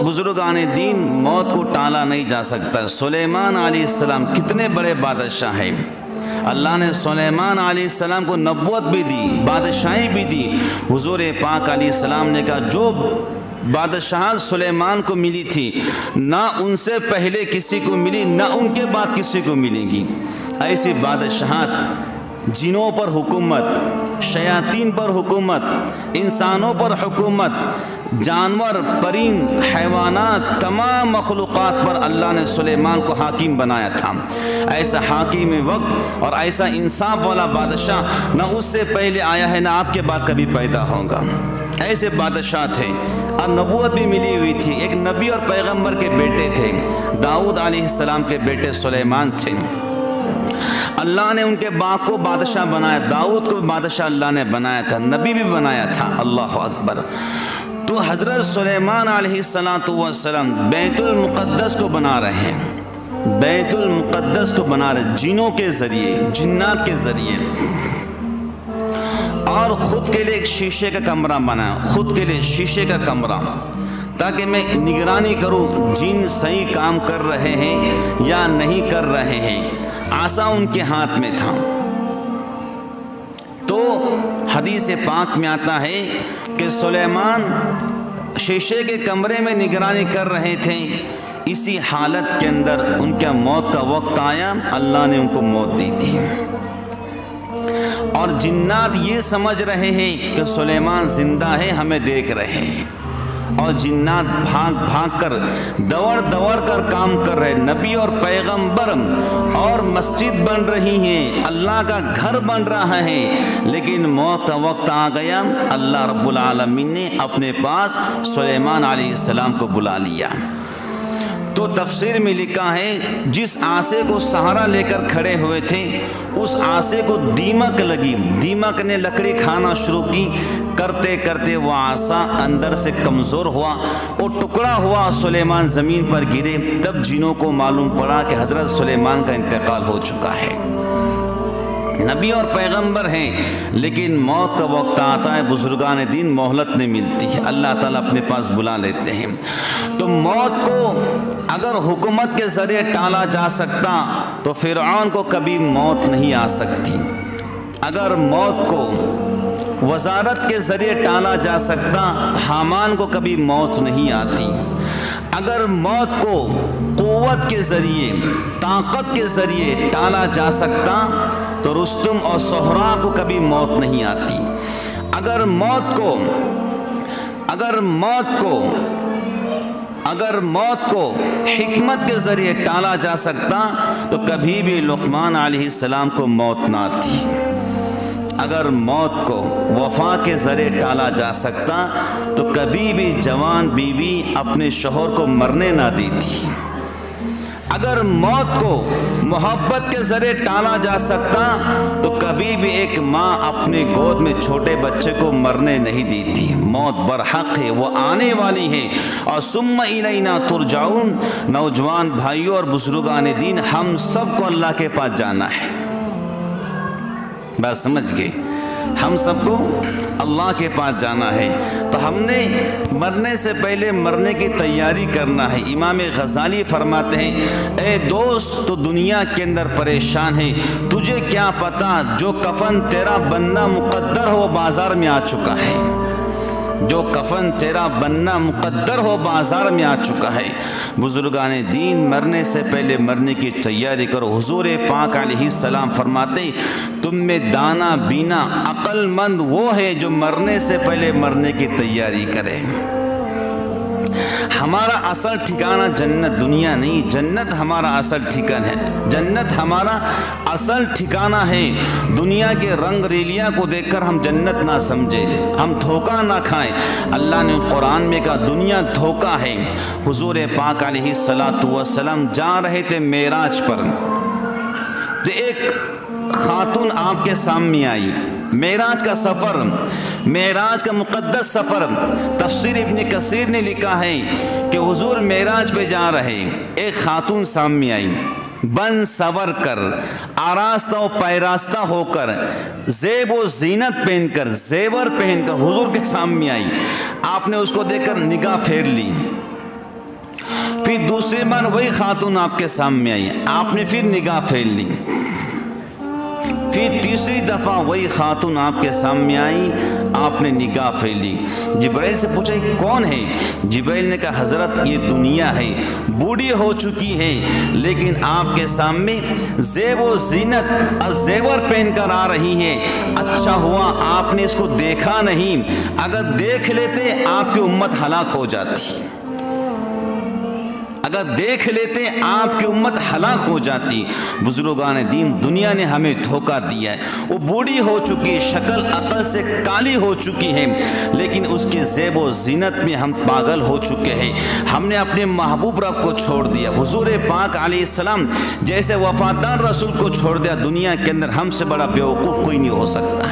بزرگان دین موت کو ٹالا نہیں جا سکتا۔ سلیمان علیہ السلام کتنے بڑے بادشاہ ہیں، اللہ نے سلیمان علیہ السلام کو نبوت بھی دی، بادشاہی بھی دی۔ حضور پاک علیہ السلام نے کہا جو بادشاہت سلیمان کو ملی تھی نہ ان سے پہلے کسی کو ملی، نہ ان کے بعد کسی کو ملے گی۔ ایسی بادشاہت، جنوں پر حکومت، شیاطین پر حکومت، انسانوں پر حکومت، جانور، پرند، حیوانات، تمام مخلوقات پر اللہ نے سلیمان کو حاکم بنایا تھا۔ ایسا حاکم وقت اور ایسا انصاف والا بادشاہ نہ اس سے پہلے آیا ہے، نہ آپ کے بعد کبھی پیدا ہوگا۔ ایسے بادشاہ تھے اور نبوت بھی ملی ہوئی تھی۔ ایک نبی اور پیغمبر کے بیٹے تھے، داؤد علیہ السلام کے بیٹے سلیمان تھے۔ اللہ نے ان کے باپ کو بادشاہ بنایا، داؤد کو بادشاہ اللہ نے بنایا تھا، نبی بھی بنایا تھا۔ اللہ اکبر۔ تو حضرت سلیمان علیہ السلام بیت المقدس کو بنا رہے ہیں، بیت المقدس کو بنا رہے جنوں کے ذریعے، جنات کے ذریعے، اور خود کے لیے ایک شیشے کا کمرہ بنایا، خود کے لیے شیشے کا کمرہ، تاکہ میں نگرانی کروں جن صحیح کام کر رہے ہیں یا نہیں کر رہے ہیں۔ عصا ان کے ہاتھ میں تھا۔ تو حدیث پاک میں آتا ہے کہ سلیمان شیشے کے کمرے میں نگرانی کر رہے تھے، اسی حالت کے اندر ان کا موت کا وقت آیا، اللہ نے ان کو موت دی تھی۔ اور جنات یہ سمجھ رہے ہیں کہ سلیمان زندہ ہے، ہمیں دیکھ رہے ہیں، اور جنات بھاگ بھاگ کر، دوڑ دوڑ کر کام کر رہے، نبی اور پیغمبر، اور مسجد بن رہی ہے، اللہ کا گھر بن رہا ہے، لیکن موت کا وقت آ گیا، اللہ رب العالمین نے اپنے پاس سلیمان علیہ السلام کو بلا لیا۔ تو تفسیر میں لکھا ہے جس عصا کو سہارا لے کر کھڑے ہوئے تھے، اس عصا کو دیمک لگی، دیمک نے لکڑی کھانا شروع کی، کرتے کرتے وہ عصا اندر سے کمزور ہوا، وہ ٹکڑا ہوا، سلیمان زمین پر گرے۔ تب جنوں کو معلوم پڑا کہ حضرت سلیمان کا انتقال ہو چکا ہے۔ نبی اور پیغمبر ہیں، لیکن موت کا وقت آتا ہے، بزرگان دین مہلت نہیں ملتی ہے، اللہ تعالیٰ اپنے پاس بلا لیتے ہیں۔ تو موت کو اگر حکومت کے ذریعے ٹالا جا سکتا تو فرعون کو کبھی موت نہیں آ سکتی۔ اگر موت کو وزارت کے ذریعے ٹالا جا سکتا، حامان کو کبھی موت نہیں آتی۔ اگر موت کو قوت کے ذریعے، طاقت کے ذریعے ٹالا جا سکتا تو رستم اور سہرا کو کبھی موت نہیں آتی۔ اگر موت کو حکمت کے ذریعے ٹالا جا سکتا تو کبھی بھی لقمان علیہ السلام کو موت نہ آتی۔ اگر موت کو وفا کے ذریعے ٹالا جا سکتا تو کبھی بھی جوان بیوی اپنے شوہر کو مرنے نہ دیتی۔ اگر موت کو محبت کے ذریعے ٹالا جا سکتا تو کبھی بھی ایک ماں اپنے گود میں چھوٹے بچے کو مرنے نہیں دیتی۔ موت برحق ہے، وہ آنے والی ہے، اور ثم الینا ترجعون۔ نوجوان بھائیوں اور بزرگان دین، ہم سب کو اللہ کے پاس جانا ہے، بات سمجھ گئے؟ ہم سب کو اللہ کے پاس جانا ہے، تو ہم نے مرنے سے پہلے مرنے کی تیاری کرنا ہے۔ امام غزالی فرماتے ہیں، اے دوست تو دنیا کے اندر پریشان ہے، تجھے کیا پتا جو کفن تیرا بننا مقدر ہو بازار میں آ چکا ہے، جو کفن تیرا بننا مقدر ہو بازار میں آ چکا ہے۔ بزرگان دین، مرنے سے پہلے مرنے کی تیاری کرو۔ حضور پاک علیہ السلام فرماتے، تم میں دانا بینا عقل مند وہ ہے جو مرنے سے پہلے مرنے کی تیاری کرے۔ ہمارا اصل ٹھکانہ جنت، دنیا نہیں۔ جنت ہمارا اصل ٹھکانہ ہے، جنت ہمارا اصل ٹھکانہ ہے۔ دنیا کے رنگ ریلیاں کو دیکھ کر ہم جنت نہ سمجھیں، ہم دھوکہ نہ کھائیں۔ اللہ نے قرآن میں کہا دنیا دھوکہ ہے۔ حضور پاک علیہ السلام جا رہے تھے معراج پر، تو ایک خاتون آپ کے سامنے آئی۔ معراج کا سفر، معراج کا مقدس سفر، تفسیر ابن کثیر نے لکھا ہے کہ حضور معراج پہ جا رہے، ایک خاتون سامنے آئی، بن سور کر، آراستہ و پیراستہ ہو کر، زیب و زینت پہن کر، زیور پہن کر حضور کے سامنے آئی۔ آپ نے اس کو دیکھ کر نگاہ پھیر لی، پھر دوسری بار وہی خاتون آپ کے سامنے آئی، آپ نے پھر نگاہ پھیر لی، پھر تیسری دفعہ وہی خاتون آپ کے سامنے آئی، آپ نے نگاہ پھیر لی۔ جبرائیل سے پوچھا یہ کون ہے؟ جبرائیل نے کہا حضرت یہ دنیا ہے، بوڑھی ہو چکی ہے، لیکن آپ کے سامنے زیب و زینت اور زیور پہن کر آ رہی ہے، اچھا ہوا آپ نے اس کو دیکھا نہیں، اگر دیکھ لیتے آپ کی امت ہلاک ہو جاتی، اگر دیکھ لیتے آپ کی امت ہلاک ہو جاتی۔ بزرگان دین دنیا نے ہمیں دھوکہ دیا ہے، وہ بوڑھی ہو چکی، شکل عقل سے کالی ہو چکی ہے، لیکن اس کے زیب و زینت میں ہم پاگل ہو چکے ہیں، ہم نے اپنے محبوب رب کو چھوڑ دیا، حضور پاک علیہ السلام جیسے وفادار رسول کو چھوڑ دیا۔ دنیا کے اندر ہم سے بڑا بیوقوف کوئی نہیں ہو سکتا ہے۔